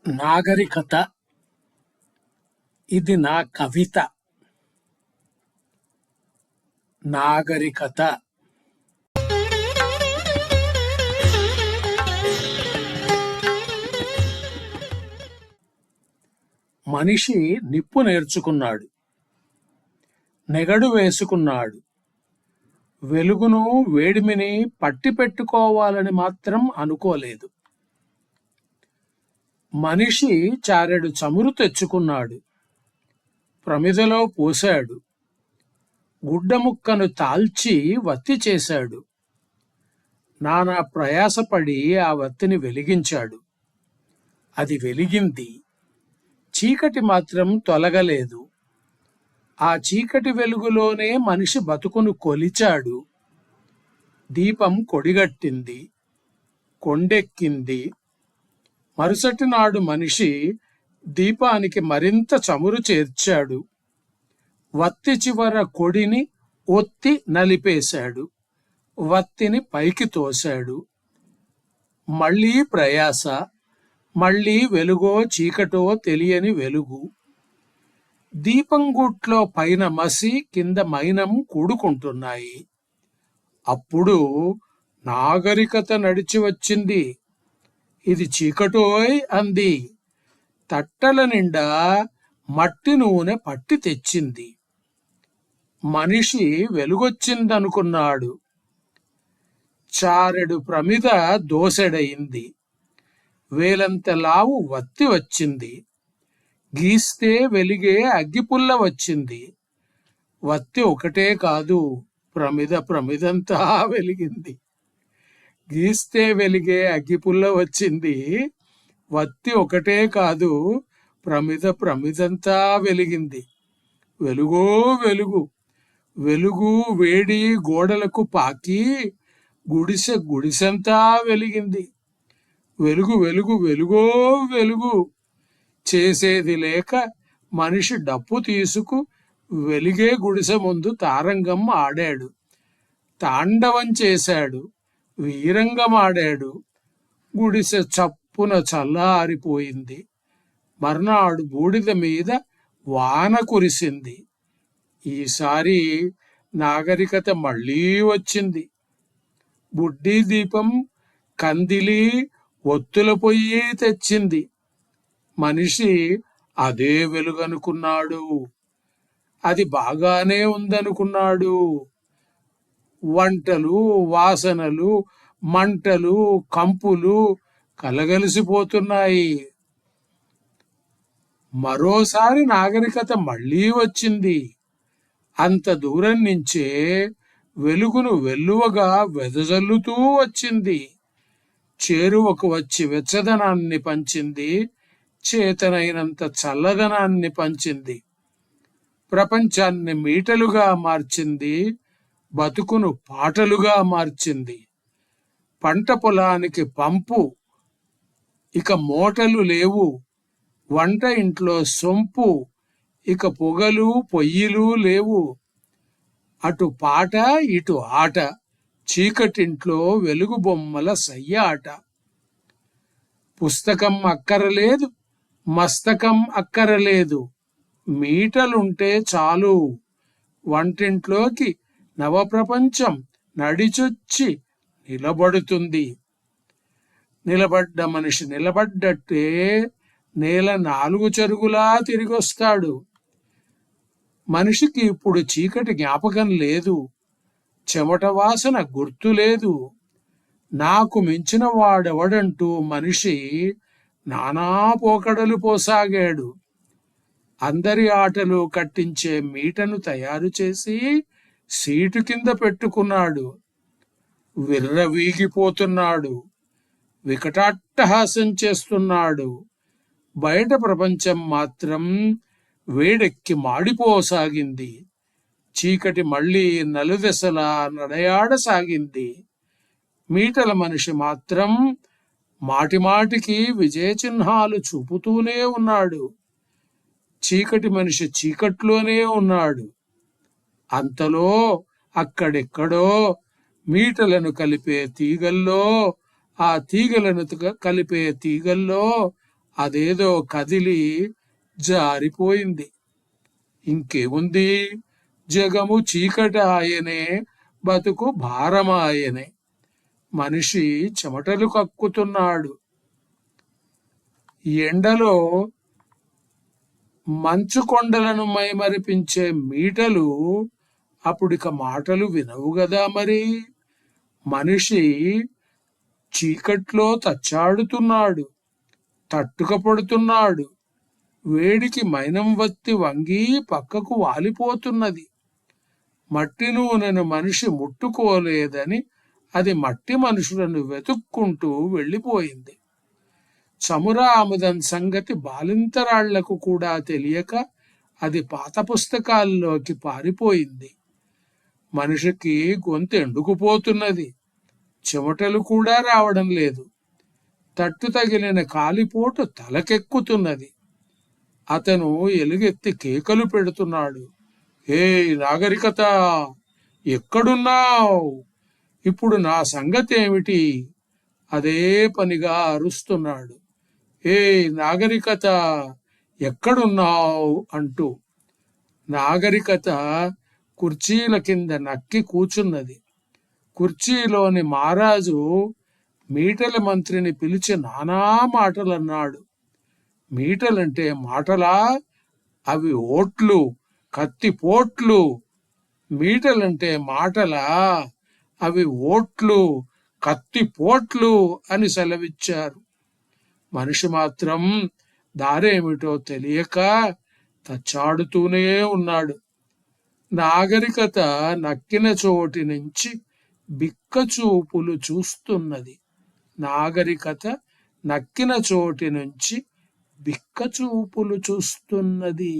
నాగరికత ఇది నా కవిత. నాగరికత మనిషి నిప్పు నేర్చుకున్నాడు, నెగడు వేసుకున్నాడు. వెలుగును వేడిమిని పట్టి పెట్టుకోవాలని మాత్రం అనుకోలేదు. మనిషి చారెడు చమురు తెచ్చుకున్నాడు, ప్రమిదలో పోశాడు. గుడ్డ ముక్కను తాల్చి వత్తి చేశాడు. నానా ప్రయాసపడి ఆ వత్తిని వెలిగించాడు. అది వెలిగింది. చీకటి మాత్రం తొలగలేదు. ఆ చీకటి వెలుగులోనే మనిషి బతుకును కొలిచాడు. దీపం కొడిగట్టింది, కొండెక్కింది. మరుసటి నాడు మనిషి దీపానికి మరింత చమురు చేర్చాడు. వత్తి చివర కొడిని ఒత్తి నలిపేశాడు. వత్తిని పైకి తోశాడు. మళ్లీ ప్రయాస, మళ్లీ వెలుగో చీకటో తెలియని వెలుగు. దీపం గుట్లో పైన మసి, కింద మైనం కూడుకుంటున్నాయి. అప్పుడు నాగరికత నడిచి వచ్చింది. ఇది చీకటోయ్ అంది. తట్టల నిండా మట్టి నూనె పట్టి తెచ్చింది. మనిషి వెలుగొచ్చిందనుకున్నాడు. చారెడు ప్రమిద దోసెడయింది. వేలంత లావు వత్తి వచ్చింది. గీస్తే వెలిగే అగ్గిపుల్ల వచ్చింది. వత్తి ఒకటే కాదు, ప్రమిదంతా వెలిగింది. గీస్తే వెలిగే అగ్గిపుల్ల వచ్చింది. వత్తి ఒకటే కాదు, ప్రమిదంతా వెలిగింది. వెలుగో వెలుగు. వెలుగు వేడి గోడలకు పాకి గుడిసెంతా వెలిగింది. వెలుగు వెలుగు వెలుగో వెలుగు. చేసేది లేక మనిషి డప్పు తీసుకు వెలిగే గుడిసె ముందు తారంగం ఆడాడు. తాండవం చేశాడు. వీరంగం ఆడాడు. గుడిసె చప్పున చల్లారిపోయింది. మర్నాడు బూడిద మీద వాన కురిసింది. ఈసారి నాగరికత మళ్లీ వచ్చింది. బుడ్డీ దీపం, కందిలి, ఒత్తుల పొయ్యి తెచ్చింది. మనిషి అదే వెలుగనుకున్నాడు. అది బాగానే ఉందనుకున్నాడు. వంటలు, వాసనలు, మంటలు, కంపులు కలగలిసిపోతున్నాయి. మరోసారి నాగరికత మళ్లీ వచ్చింది. అంత దూరం నుంచే వెలుగును వెల్లువగా వెదజల్లుతూ వచ్చింది. చేరువకు వచ్చి వెచ్చదనాన్ని పంచింది. చేతనైనంత చల్లదనాన్ని పంచింది. ప్రపంచాన్ని మీటలుగా మార్చింది. బతుకును పాటలుగా మార్చింది. పంట పొలానికి పంపు, ఇక మోటలు లేవు. వంట ఇంట్లో సొంపు, ఇక పొగలు పొయ్యిలు లేవు. అటు పాట, ఇటు ఆట. చీకటింట్లో వెలుగు బొమ్మల సయ్యాట. పుస్తకం అక్కరలేదు, మస్తకం అక్కరలేదు. మీటలుంటే చాలు. వంటింట్లోకి నవప్రపంచం నడిచొచ్చి నిలబడుతుంది. నిలబడ్డ మనిషి నిలబడ్డట్టే నేల 4 చెరుగులా తిరిగొస్తాడు. మనిషికి ఇప్పుడు చీకటి జ్ఞాపకం లేదు. చెమట వాసన గుర్తు లేదు. నాకు మించిన వాడెవడంటూ మనిషి నానా పోకడలు పోసాగాడు. అందరి ఆటలు కట్టించే మీటను తయారు చేసి సీటు కింద పెట్టుకున్నాడు. విర్రవీగిపోతున్నాడు. వికటాట్టహాసం చేస్తున్నాడు. బయట ప్రపంచం మాత్రం వేడెక్కి మాడిపోసాగింది. చీకటి మళ్లీ నలుదెసలా నడయాడసాగింది. మీటల మనిషి మాత్రం మాటిమాటికి విజయ చిహ్నాలు చూపుతూనే ఉన్నాడు. చీకటి మనిషి చీకట్లోనే ఉన్నాడు. అంతలో అక్కడెక్కడో మీటలను కలిపే తీగల్లో, ఆ తీగలను కలిపే తీగల్లో అదేదో కదిలి జారిపోయింది. ఇంకేముంది, జగము చీకటాయనే, బతుకు భారమాయనే. మనిషి చెమటలు కక్కుతున్నాడు. ఎండలో మంచు కొండలను మైమరిపించే మీటలు అప్పుడిక మాటలు వినవు గదా మరి. మనిషి చీకట్లో తచ్చాడుతున్నాడు, తట్టుకపడుతున్నాడు. వేడికి మైనం వత్తి వంగి పక్కకు వాలిపోతున్నది. మట్టి నూనెను మనిషి ముట్టుకోలేదని అది మట్టి మనుషులను వెతుక్కుంటూ వెళ్ళిపోయింది. చమురాముదం సంగతి బాలింతరాళ్లకు కూడా తెలియక అది పాత పుస్తకాల్లోకి పారిపోయింది. మనిషికి గొంతు ఎండుకుపోతున్నది, చెమటలు కూడా రావడం లేదు. తట్టు తగిలిన కాలిపోటు తలకెక్కుతున్నది. అతను ఎలుగెత్తి కేకలు పెడుతున్నాడు. ఏ నాగరికత, ఎక్కడున్నావ్? ఇప్పుడు నా సంగతేమిటి? అదే పనిగా అరుస్తున్నాడు. ఏ నాగరికత, ఎక్కడున్నావ్ అంటూ. నాగరికత కుర్చీల కింద నక్కి కూచున్నది. కుర్చీలోని మహారాజు మీటల మంత్రిని పిలిచి నానా మాటలన్నాడు. మీటలంటే మాటలా? అవి ఓట్లు, కత్తిపోట్లు. మీటలంటే మాటలా? అవి ఓట్లు, కత్తిపోట్లు అని సెలవిచ్చారు. మనిషి మాత్రం దారేమిటో తెలియక తచ్చాడుతూనే ఉన్నాడు. నాగరికత నక్కిన చోటి నుంచి బిక్కచూపులు చూస్తున్నది. నాగరికత నక్కిన చోటి నుంచి బిక్కచూపులు చూస్తున్నది.